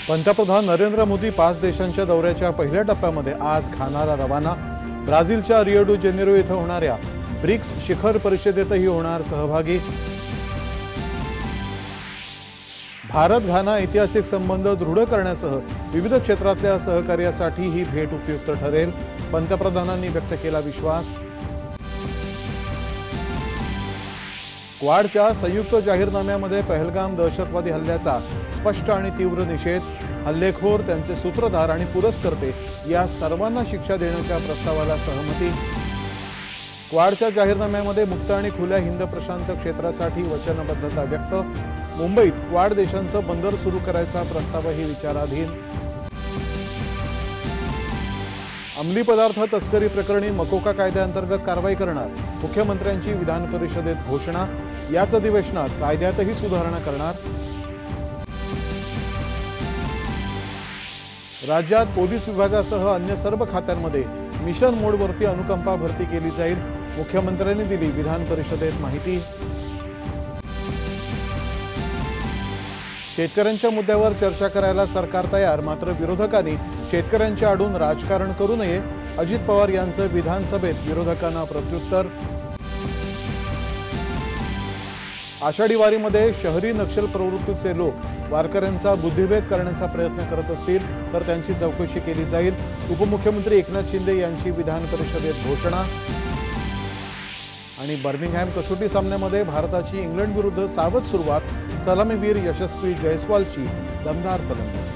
पंतप्रधान नरेंद्र मोदी 5 देशांच्या दौऱ्याच्या पहिल्या टप्प्यामध्ये आज घानाला रवाना। ब्राझीलच्या रियो डी जेनेरो येथे होणाऱ्या ब्रिक्स शिखर परिषदेतही होणार सहभागी। भारत घाना ऐतिहासिक संबंध दृढ करण्यासह विविध क्षेत्रातल्या सहकार्यासाठी ही भेट उपयुक्त ठरेल, पंतप्रधानांनी व्यक्त केला विश्वास। क्वाडच्या संयुक्त जाहीरनाम्यामध्ये पहलगाम दहशतवादी हल्ल्याचा स्पष्ट आणि तीव्र निषेध। हल्लेखोर, त्यांचे सूत्रधार आणि पुरस्कर्ते या सर्वांना शिक्षा देण्याच्या प्रस्तावाला सहमती। क्वाडच्या जाहीरनाम्यामध्ये मुक्त आणि खुल्या हिंद प्रशांत क्षेत्रासाठी वचनबद्धता व्यक्त। मुंबईत क्वाड देशांचं बंदर सुरू करायचा प्रस्तावही विचाराधीन। अंमली पदार्थ तस्करी प्रकरणी मकोका कायद्याअंतर्गत कारवाई करणार, मुख्यमंत्र्यांची विधान परिषदेत घोषणा। याच अधिवेशनात कायद्यातही सुधारणा करणार। राज्यात पोलीस विभागासह अन्य सर्व खात्यांमध्ये मिशन मोडवरती अनुकंपा भरती केली जाईल, मुख्यमंत्र्यांनी दिली विधान परिषदेत माहिती। शेतकऱ्यांच्या मुद्द्यावर चर्चा करायला सरकार तयार, मात्र विरोधकांनी शेतकऱ्यांच्या आडून राजकारण करू नये, अजित पवार यांचं विधानसभेत विरोधकांना प्रत्युत्तर। आषाढी वारीमध्ये शहरी नक्षल प्रवृत्तीचे लोक वारकऱ्यांचा बुद्धिभेद करण्याचा प्रयत्न करत असतील तर त्यांची चौकशी केली जाईल, उपमुख्यमंत्री एकनाथ शिंदे यांची विधान परिषदेत घोषणा। आणि बर्मिंगहॅम कसोटी सामन्यामध्ये भारताची इंग्लंड विरुद्ध सावध सुरुवात, सलामीवीर यशस्वी जयस्वालची दमदार फलंदाजी।